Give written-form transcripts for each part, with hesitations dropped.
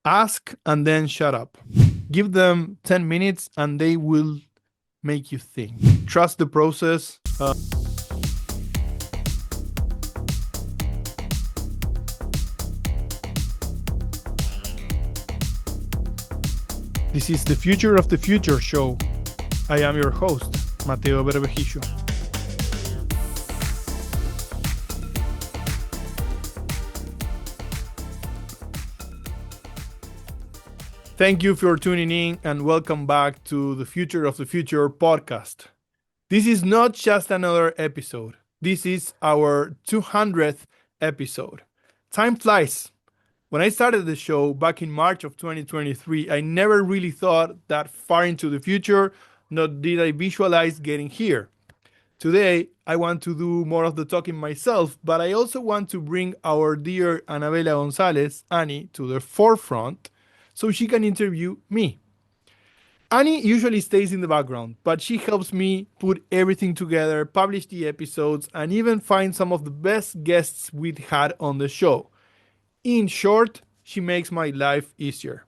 Ask and then shut up. Give them 10 minutes and they will make you think. Trust the process. This is the Future of the Future show. I am your host, Mateo Bervejillo. Thank you for tuning in and welcome back to the Future of the Future podcast. This is not just another episode. This is our 200th episode. Time flies. When I started the show back in March of 2023, I never really thought that far into the future, nor did I visualize getting here. Today, I want to do more of the talking myself, but I also want to bring our dear Anabella Gonzalez, Annie, to the forefront so she can interview me. Annie usually stays in the background, but she helps me put everything together, publish the episodes, and even find some of the best guests we'd had on the show. In short, she makes my life easier.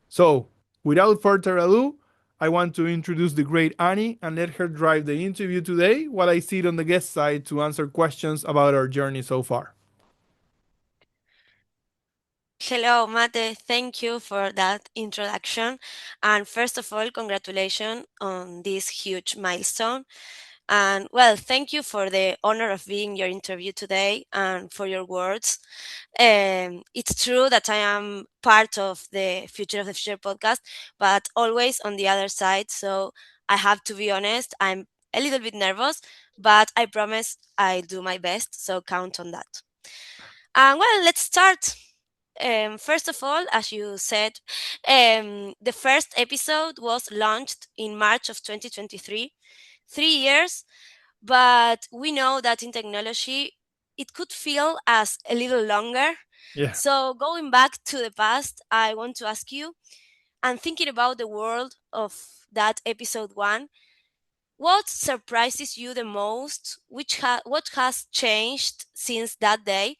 So, without further ado, I want to introduce the great Annie and let her drive the interview today while I sit on the guest side to answer questions about our journey so far. Hello, Mate. Thank you for that introduction. And first of all, congratulations on this huge milestone. And well, thank you for the honor of being your interview today and for your words. It's true that I am part of the Future of the Future podcast, but always on the other side. So I have to be honest, I'm a little bit nervous, but I promise I'll do my best. So count on that. And well, let's start. First of all, as you said, the first episode was launched in March of 2023, 3 years, but we know that in technology, it could feel as a little longer. Yeah. So, going back to the past, I want to ask you, and thinking about the world of that episode one, what surprises you the most? What has changed since that day?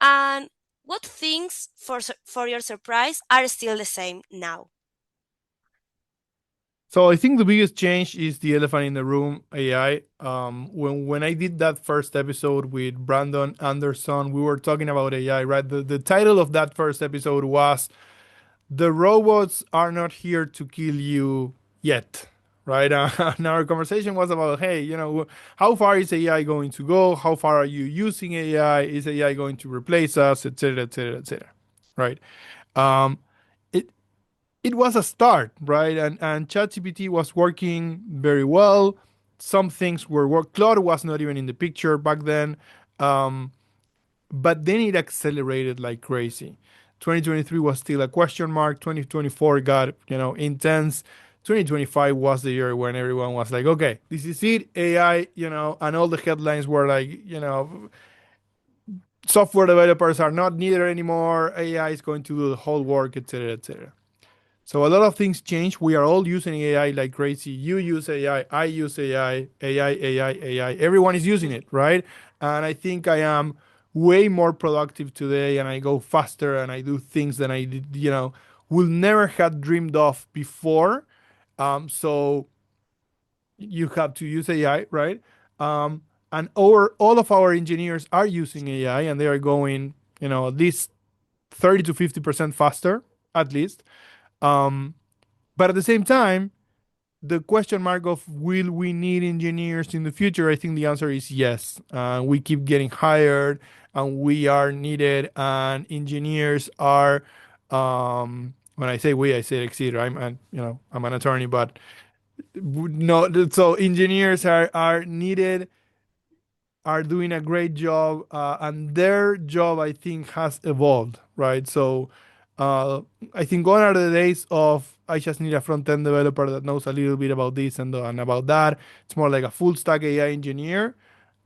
And what things for your surprise are still the same now? So I think the biggest change is the elephant in the room, AI. When I did that first episode with Brandon Anderson, we were talking about AI, right? The title of that first episode was "The Robots Are Not Here to Kill You Yet." Right, and our conversation was about, hey, how far is AI going to go? How far are you using AI? Is AI going to replace us, etc., etc., etc. Right. Um, it it was a start, right? And ChatGPT was working very well. Some things were work. Claude was not even in the picture back then, um, but then it accelerated like crazy. 2023 was still a question mark. 2024 got intense. 2025 was the year when everyone was like, okay, this is it, AI, and all the headlines were like, software developers are not needed anymore. AI is going to do the whole work, etc., etc. So a lot of things change. We are all using AI like crazy. You use AI, I use AI, AI, AI, AI. Everyone is using it, right? And I think I am way more productive today and I go faster and I do things that I did, will never have dreamed of before. So you have to use AI, right? Um, and all of our engineers are using AI and they are going, at least 30 to 50% faster, at least. Um, but at the same time, the question mark of will we need engineers in the future, I think the answer is yes. We keep getting hired and we are needed, and engineers are. When I say we, I say Exeter. I'm an attorney, but no. So engineers are needed, are doing a great job, and their job, I think, has evolved, right? So uh, I think gone are the days of I just need a front end developer that knows a little bit about this and about that. It's more like a full stack AI engineer.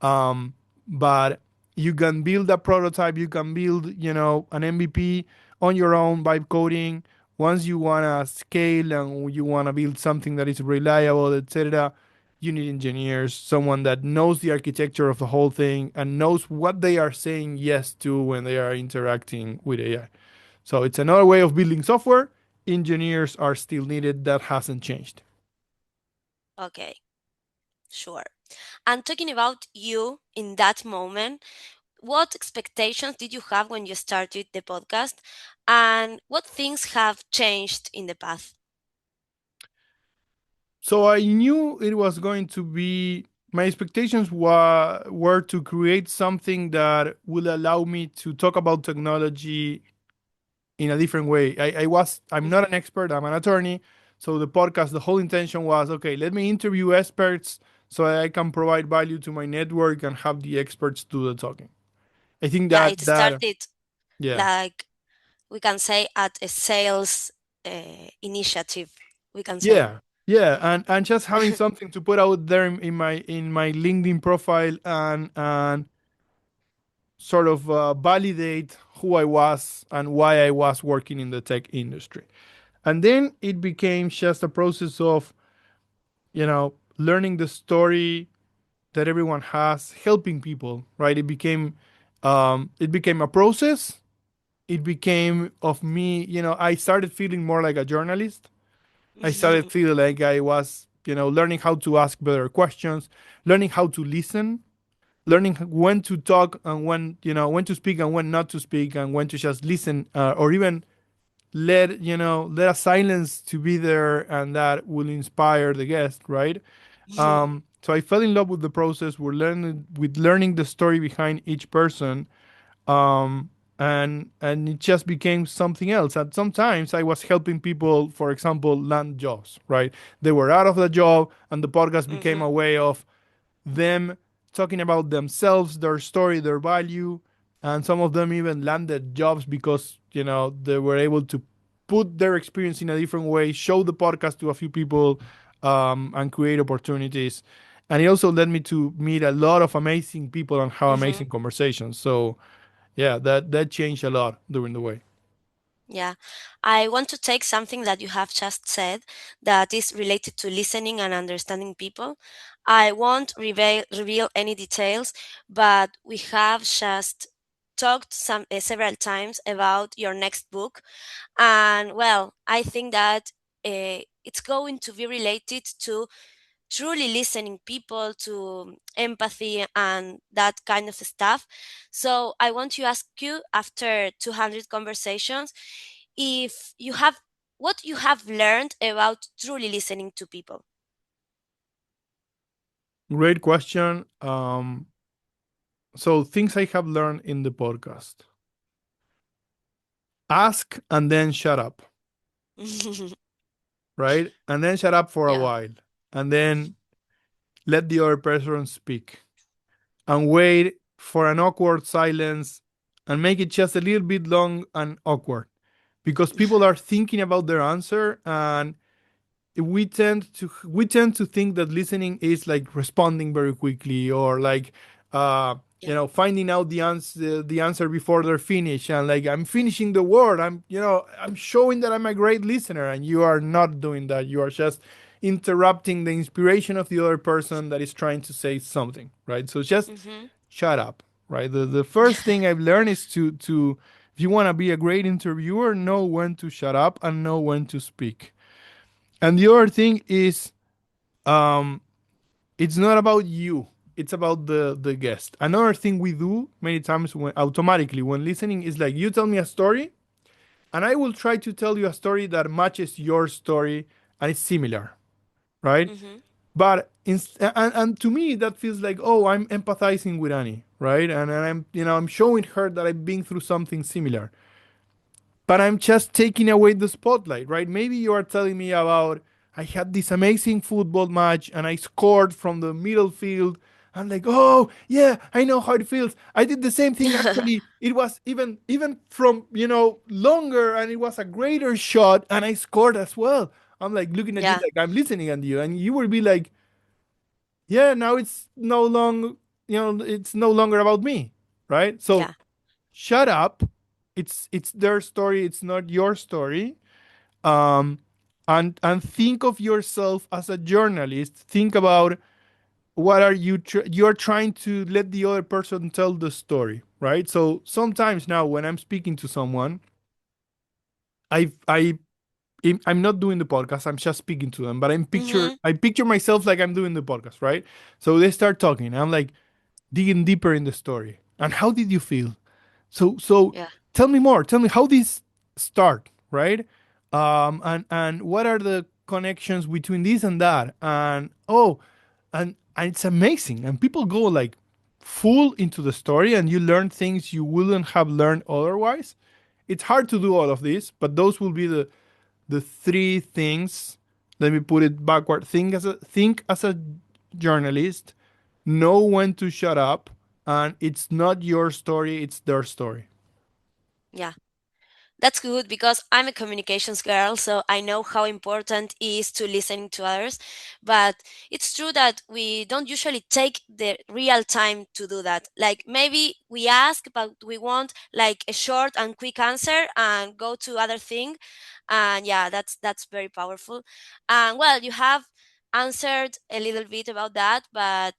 But you can build a prototype, you can build, an MVP on your own by coding. Once you want to scale and you want to build something that is reliable, etc., you need engineers, someone that knows the architecture of the whole thing and knows what they are saying yes to when they are interacting with AI. So it's another way of building software. Engineers are still needed. That hasn't changed. Okay, sure. And talking about you in that moment, what expectations did you have when you started the podcast? And what things have changed in the path? So I knew it was going to be. My expectations were to create something that will allow me to talk about technology in a different way. I'm not an Hmm. expert, I'm an attorney. So the podcast, the whole intention was okay, let me interview experts so I can provide value to my network and have the experts do the talking. I think Yeah, it that started yeah. like we can say at a sales initiative, we can say. Yeah. Yeah, and just having something to put out there in my LinkedIn profile and sort of validate who I was and why I was working in the tech industry. And then it became just a process of learning the story that everyone has, helping people, right? It became a process. It became of me, I started feeling more like a journalist. I started feeling like I was, learning how to ask better questions, learning how to listen, learning when to talk and when to speak and when not to speak and when to just listen, or even let a silence to be there, and that will inspire the guest, right? So I fell in love with the process. With learning the story behind each person, um, and it just became something else. And sometimes I was helping people, for example, land jobs. Right? They were out of the job, and the podcast became a Hmm. way of them talking about themselves, their story, their value, and some of them even landed jobs because they were able to put their experience in a different way, show the podcast to a few people, and create opportunities. And it also led me to meet a lot of amazing people and have Hmm. amazing conversations. So yeah, that changed a lot during the way. Yeah, I want to take something that you have just said that is related to listening and understanding people. I won't reveal any details, but we have just talked several times about your next book, and well, I think that it's going to be related to truly listening people, to empathy and that kind of stuff. So I want to ask you, after 200 conversations, if you have what you have learned about truly listening to people. Great question. So things I have learned in the podcast: ask and then shut up, right? And then shut up for a Yeah. while, and then let the other person speak, and wait for an awkward silence, and make it just a little bit long and awkward, because people are thinking about their answer, and we tend to think that listening is like responding very quickly, or like Yeah. finding out the answer before they're finished, and like I'm finishing the word, I'm showing that I'm a great listener, and you are not doing that. You are just interrupting the inspiration of the other person that is trying to say something, right? So just Hmm. shut up, right? The first thing I've learned is to if you want to be a great interviewer, know when to shut up and know when to speak. And the other thing is, um, it's not about you. It's about the guest. Another thing we do many times when automatically when listening is like you tell me a story, and I will try to tell you a story that matches your story and is similar, right? Hmm. But and to me that feels like, oh, I'm empathizing with Annie, right? And I'm showing her that I've been through something similar, but I'm just taking away the spotlight, right? Maybe you are telling me about I had this amazing football match and I scored from the middle field. I'm like, oh yeah, I know how it feels. I did the same thing. Actually, it was even from longer, and it was a greater shot, and I scored as well. I'm like looking at you Yeah. like I'm listening at you, and you will be like, yeah, now it's no longer about me, right? So Yeah. shut up. It's their story. It's not your story. Um, and think of yourself as a journalist. Think about what are you're trying to let the other person tell the story, right? So sometimes now when I'm speaking to someone, I I'm not doing the podcast. I'm just speaking to them, but Mm-hmm. I picture myself like I'm doing the podcast, right? So they start talking. I'm like digging deeper in the story. And how did you feel? So Yeah. tell me more. Tell me how this start, right? And what are the connections between this and that? And oh, and it's amazing. And people go like full into the story, and you learn things you wouldn't have learned otherwise. It's hard to do all of this, but those will be the three things. Let me put it backward. Think as a journalist, know when to shut up, and it's not your story, it's their story. Yeah. That's good because I'm a communications girl, so I know how important it is to listen to others. But it's true that we don't usually take the real time to do that. Like maybe we ask, but we want like a short and quick answer and go to other thing. And yeah, that's very powerful. And well, you have answered a little bit about that, but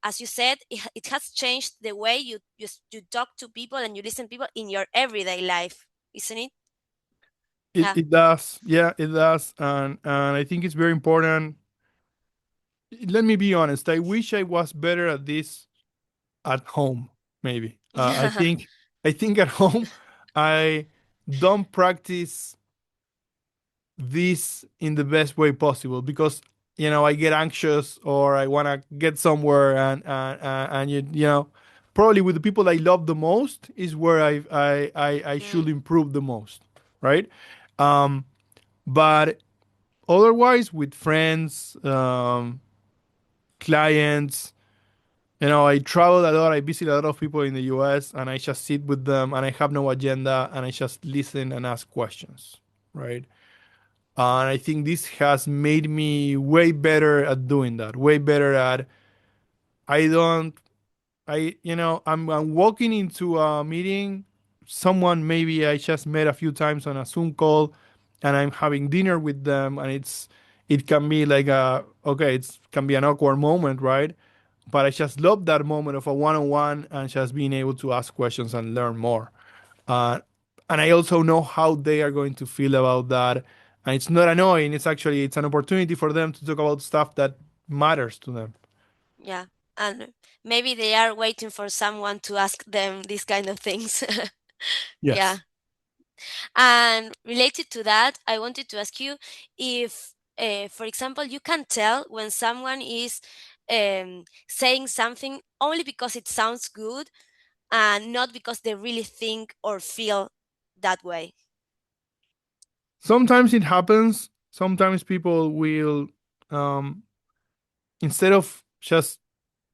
as you said, it has changed the way you talk to people and you listen to people in your everyday life, isn't it? Yeah. It does, yeah, it does, and I think it's very important. Let me be honest. I wish I was better at this at home. Maybe I think at home I don't practice this in the best way possible because I get anxious or I want to get somewhere and probably with the people I love the most is where I Mm, should improve the most, right? um but otherwise with friends, clients, I travel a lot. I visit a lot of people in the US and I just sit with them and I have no agenda and I just listen and ask questions, right? And I think this has made me way better at doing that. Way better at I don't I I'm walking into a meeting, someone maybe I just met a few times on a Zoom call, and I'm having dinner with them, and it can be like a okay, it can be an awkward moment, right? But I just love that moment of a one-on-one and just being able to ask questions and learn more. Uh, and I also know how they are going to feel about that. And it's not annoying. It's an opportunity for them to talk about stuff that matters to them. yeah. And maybe they are waiting for someone to ask them these kind of things. Yeah. Yes. And related to that, I wanted to ask you if, for example, you can tell when someone is saying something only because it sounds good and not because they really think or feel that way. Sometimes it happens. Sometimes people will, um, instead of just,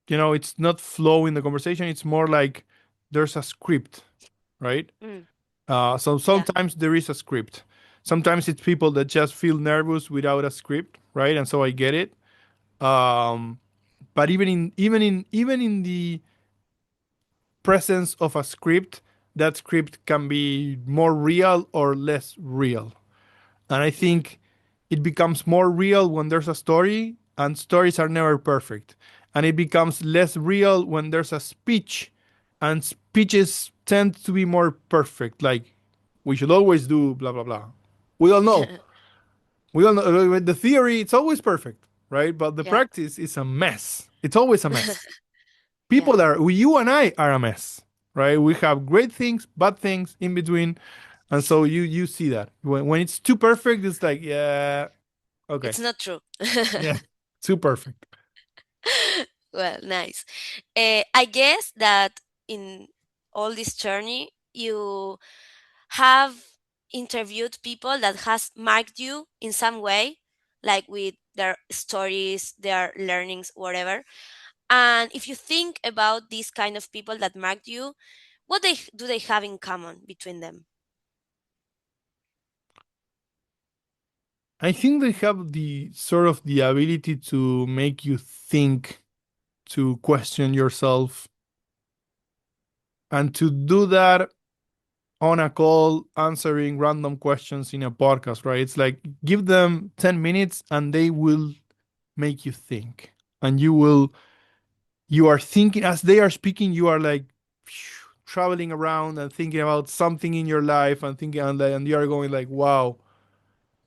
it's not flowing the conversation, it's more like there's a script, right? Mm, So yeah. sometimes there is a script. Sometimes it's people that just feel nervous without a script, right? And so I get it. Um, but even in the presence of a script, that script can be more real or less real. And I Mm, think it becomes more real when there's a story, and stories are never perfect. And it becomes less real when there's a speech, and speeches tend to be more perfect. Like, we should always do blah, blah, blah. We all know. We all know the theory, it's always perfect, right? But the yeah. practice is a mess. It's always a mess. Yeah. You and I are a mess, right? We have great things, bad things in between. And so you see that when it's too perfect, it's like, yeah, okay. It's not true. Yeah, too perfect. Well, nice. I guess that in all this journey, you have interviewed people that has marked you in some way, like with their stories, their learnings, whatever. And if you think about these kind of people that marked you, what they have in common between them? I think they have the sort of the ability to make you think, to question yourself, and to do that on a call answering random questions in a podcast, right? It's like give them 10 minutes and they will make you think. And you are thinking as they are speaking, you are like, traveling around and thinking about something in your life and thinking and you are going like, wow,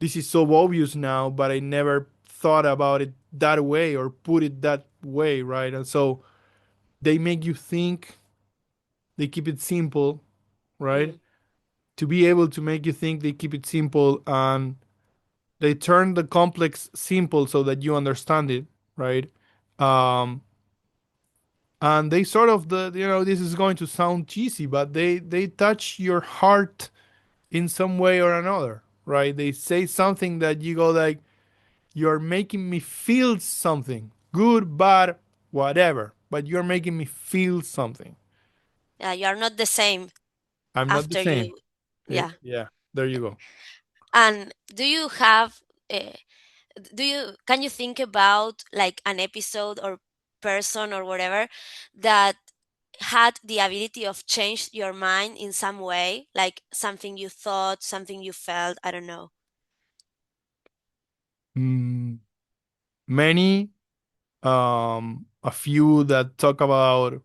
this is so obvious now, but I never thought about it that way or put it that way, right? And so they make you think, they keep it simple, right? Mm. To be able to make you think, they keep it simple and they turn the complex simple so that you understand it, right? Um, and they sort of this is going to sound cheesy, but they touch your heart in some way or another, right? They say something that you go like, you're making me feel something, good, bad, whatever, but you're making me feel something. Yeah, you are not the same I'm not the after same. you. Yeah. Yeah, there you go. And do you have can you think about like an episode or person or whatever that had the ability of change your mind in some way, like something you thought, something you felt, I don't know. Mm, many, a few that talk about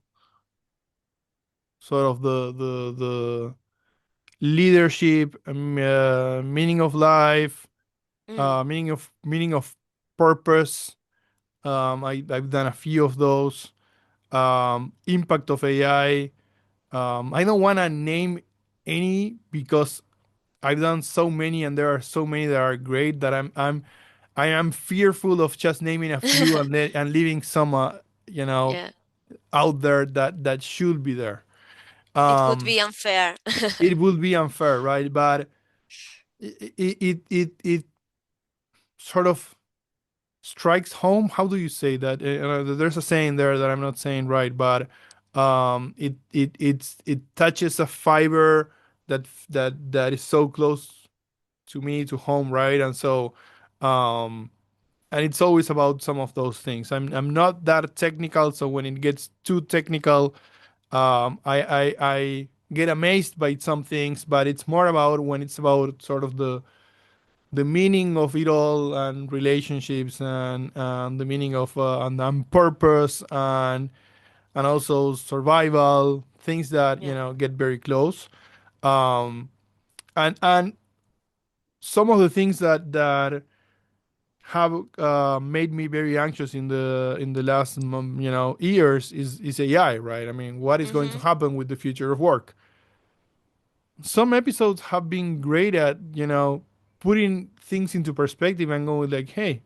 sort of the leadership, meaning of life, Mm, meaning of purpose. I've done a few of those. Impact of AI. I don't want to name any because I've done so many, and there are so many that are great that I am fearful of just naming a few and leaving some, yeah, out there that should be there. it would Um, be unfair. it would be unfair, right? But it sort of strikes home. How do you say that? There's a saying there that I'm not saying right, but it touches a fiber that is so close to me, to home, right? And so, um, and it's always about some of those things. I'm not that technical, so when it gets too technical, I get amazed by some things, but it's more about when it's about sort of the meaning of it all and relationships and the meaning of and purpose and also survival things that Yeah, get very close. Um and some of the things that have made me very anxious in the last years is AI, right? I mean, what is going to mm-hmm. happen with the future of work? Some episodes have been great at putting things into perspective and going like, hey,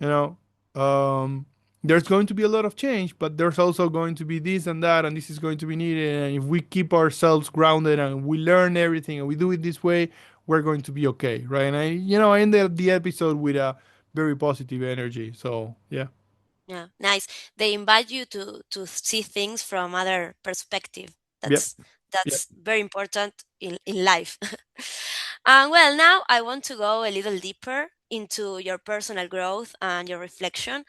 you know um there's going to be a lot of change, but there's also going to be this and that, and this is going to be needed, and if we keep ourselves grounded and we learn everything and we do it this way, we're going to be okay, right? And I ended the episode with a very positive energy, so yeah. Yeah, nice. They invite you to see things from other perspective. Yep. Yep. That's very important in life. And well, now I want to go a little deeper into your personal growth and your reflection.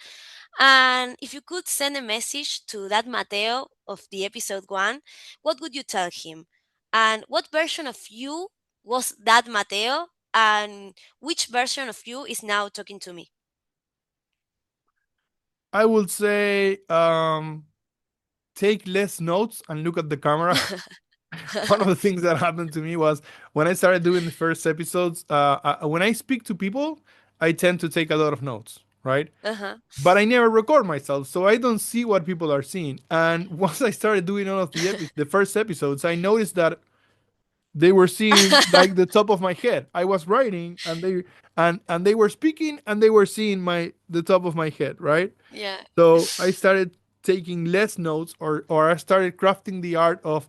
And if you could send a message to that Mateo of the episode one, what would you tell him? And what version of you was that Mateo? And which version of you is now talking to me? I would say, take less notes and look at the camera. One of the things that happened to me was when I started doing the first episodes. When I speak to people, I tend to take a lot of notes, right? Uh-huh. But I never record myself, so I don't see what people are seeing. And once I started doing all of the first episodes, I noticed that they were seeing like the top of my head. I was writing, and they were speaking, and they were seeing my the top of my head, right? Yeah. So I started taking less notes, or I started crafting the art of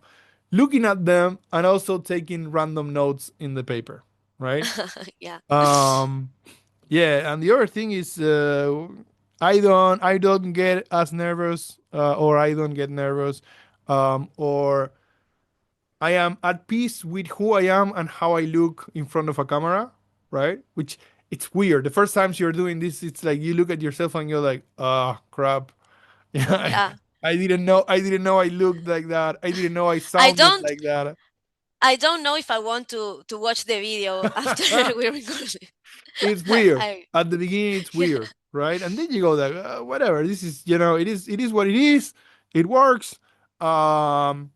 looking at them and also taking random notes in the paper, right? Yeah. Um, yeah, and the other thing is, I don't get as nervous, or I don't get nervous, or I am at peace with who I am and how I look in front of a camera, right? Which, it's weird. The first times you're doing this, it's like you look at yourself and you're like, ah, crap. Yeah, Yeah. I didn't know. I didn't know I looked like that. I didn't know I I sounded don't like that. I don't know if I want to watch the video after we record it. It's weird. I At the beginning, it's yeah. weird, right? And then you go like, whatever. This is, it is what it is. It works. Um,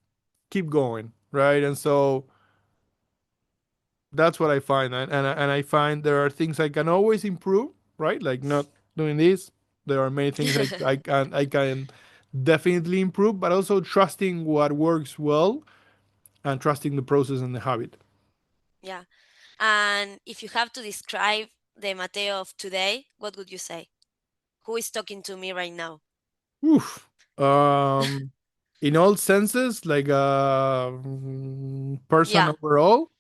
keep going, right? And so that's what I find, and I find there are things I can always improve, right? Like not doing this. There are many things I can definitely improve, but also trusting what works well and trusting the process and the habit. Yeah. And if you have to describe the Mateo of today, what would you say? Who is talking to me right now? Oof. In all senses, like person Yeah, overall,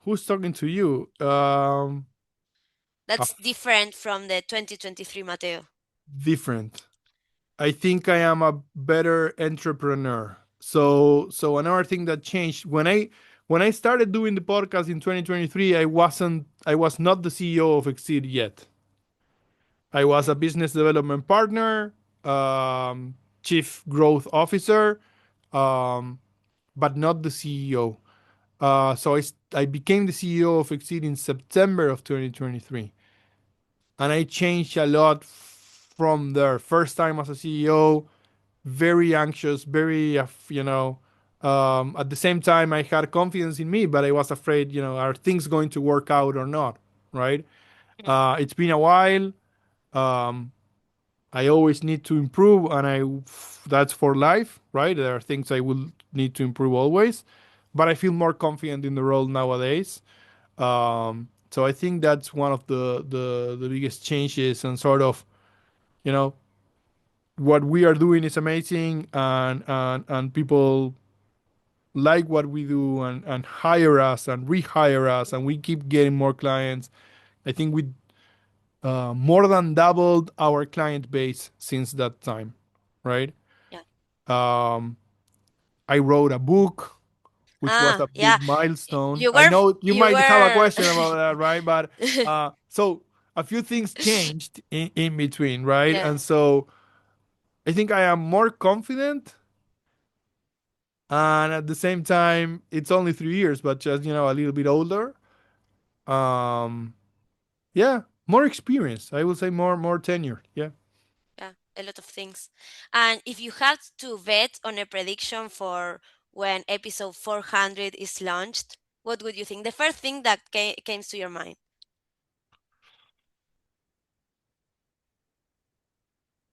who's talking to you? Uh, that's different from the 2023 Mateo. different. I think I am a better entrepreneur. So another thing that changed when I started doing the podcast in 2023, I was not the CEO of Exceed yet. I was a Mm, business development partner, chief growth officer, um, but not the CEO. So I became the CEO of Exceed in September of 2023, and I changed a lot from there. First time as a CEO, very anxious, very at the same time I had confidence in me, but I was afraid, are things going to work out or not, right? mm, It's been a while. Um, I always need to improve, and that's for life, right? There are things I will need to improve always, but I feel more confident in the role nowadays. So I think that's one of the biggest changes, and sort of, you know what we are doing is amazing, and people like what we do, and hire us and rehire us, and we keep getting more clients. I think we more than doubled our client base since that time, right? yeah. um, I wrote a book, which was a Yeah. big milestone. You I were, know you you might have a were, question about that, right? But so a few things changed in between, right? yeah, And so I think I am more confident, and at the same time it's only 3 years, but just a little bit older. um yeah, more experience, I would say, more tenure, yeah. yeah, a lot of things. And if you had to bet on a prediction for when episode 400 is launched, what would you think? The first thing that came to your mind.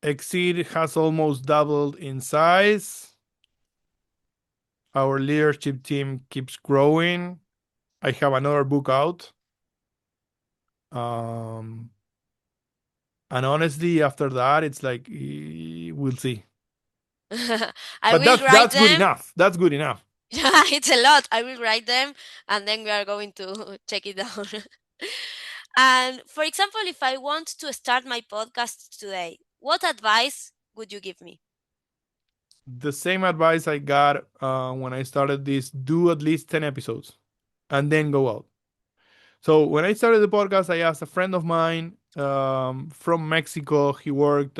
Exceed has almost doubled in size. Our leadership team keeps growing. I have another book out. um and honestly, after that, it's like, we'll see. I But will that's write that's good them. enough. That's good enough. Yeah, it's a lot. I will write them and then we are going to check it out. And for example, if I want to start my podcast today, what advice would you give me? The same advice I got when I started this: do at least 10 episodes and then go out. So when I started the podcast, I asked a friend of mine from Mexico. He worked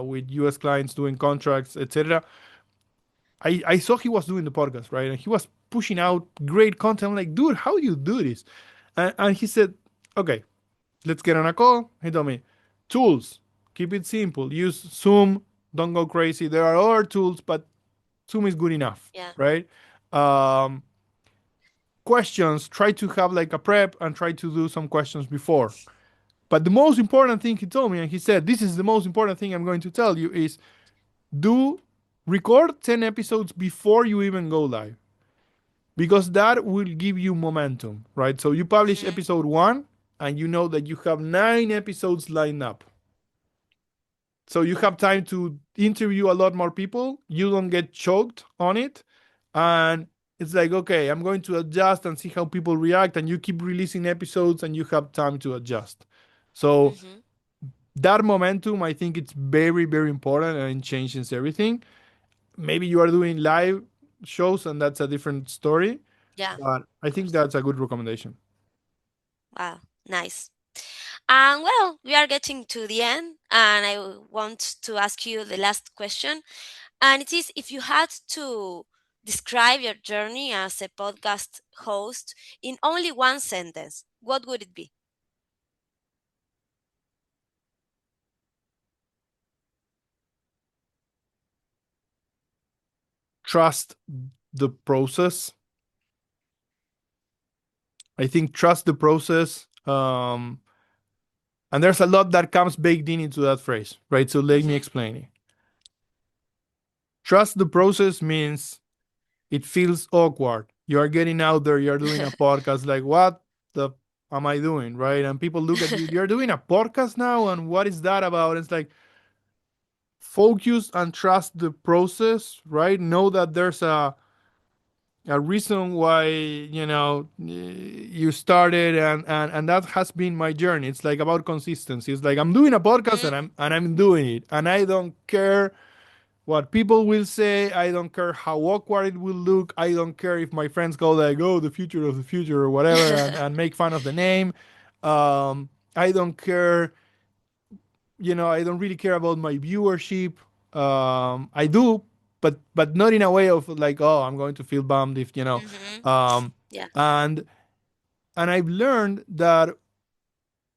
with US clients doing contracts, etc. I saw he was doing the podcast, right? And he was pushing out great content. I'm like, dude, how do you do this? And he said, okay, let's get on a call. He told me, tools, keep it simple. Use Zoom, don't go crazy. There are other tools, but Zoom is good enough, Yeah. right? Um, Questions, try to have like a prep and try to do some questions before. But the most important thing he told me, and he said, this is the most important thing I'm going to tell you, is do record 10 episodes before you even go live, because that will give you momentum, right? So you publish Hmm. episode one, and you know that you have 9 episodes lined up. So you have time to interview a lot more people. You don't get choked on it. And it's like, okay, I'm going to adjust and see how people react. And you keep releasing episodes and you have time to adjust. So Hmm. that momentum, I think it's very, very important, and it changes everything. Maybe you are doing live shows and that's a different story. Yeah, But I of think course. that's a good recommendation. Wow, nice. And well, we are getting to the end, and I want to ask you the last question. And it is, if you had to describe your journey as a podcast host in only one sentence, what would it be? trust the process. I think trust the process. And there's a lot that comes baked in into that phrase, right? So let me Mm-hmm. explain it. Trust the process means it feels awkward. You are getting out there, you're doing a podcast, like, what the am I doing, right? And people look at you, you're doing a podcast now, and what is that about? It's like, focus and trust the process, right? Know that there's a reason why you started, and that has been my journey. It's like about consistency. It's like I'm doing a podcast, Mm-hmm. and I'm doing it, and I don't care what people will say. I don't care how awkward it will look. I don't care if my friends go like, oh, the future of the future or whatever, and make fun of the name. I don't care. I don't really care about my viewership. I do, but not in a way of like, oh, I'm going to feel bummed if Mm-hmm. um, Yeah. and I've learned that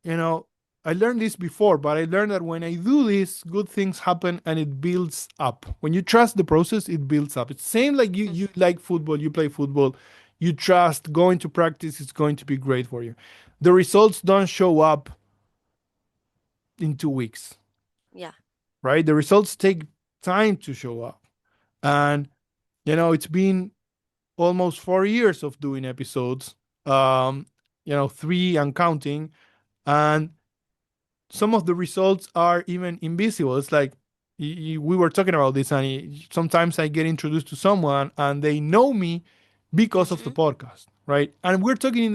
you know I learned this before, but I learned that when I do this, good things happen and it builds up. When you trust the process, it builds up. It's same like you Mm-hmm. like football, you play football, you trust going to practice, it's going to be great for you. The results don't show up in 2 weeks, Yeah. right? The results take time to show up. And it's been almost 4 years of doing episodes, three and counting, and some of the results are even invisible. It's like we were talking about this, and sometimes I get introduced to someone and they know me because of the Mm-hmm. podcast, right? And we're talking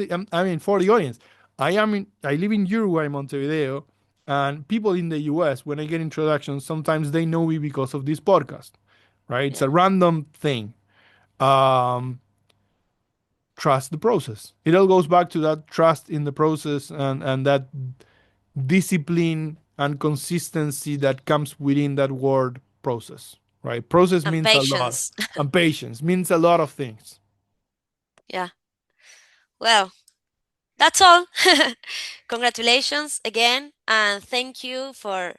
for the audience. I live in Uruguay, Montevideo, and people in the US, when I get introductions, sometimes they know me because of this podcast, right? It's Yeah. a random thing. Um, Trust the process. It all goes back to that trust in the process, and that discipline and consistency that comes within that word process, right? Process And means a lot, patience. and patience means a lot of things. Yeah. Well, that's all. Congratulations again, and thank you for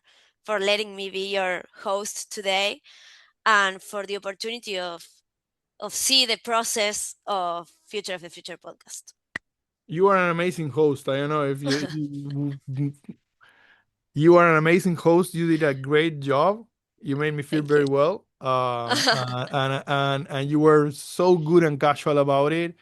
letting me be your host today, and for the opportunity of see the process of Future of the Future podcast. You are an amazing host. I don't know if you are an amazing host. You did a great job. You made me feel Thank you. very well. And you were so good and casual about it.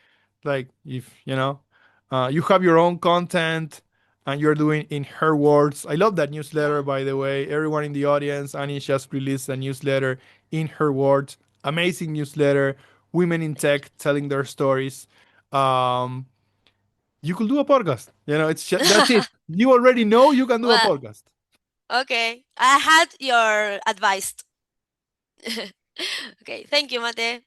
Like, if you have your own content and you're doing in her words. I love that newsletter, Yeah. by the way. Everyone in the audience, Annie just released a newsletter in her words. Amazing newsletter. Women in Thank tech telling their stories. Um, you could do a podcast. That's you. it. You already know you can do a Well, podcast. okay. I had your advice. Okay. Thank you, Mate.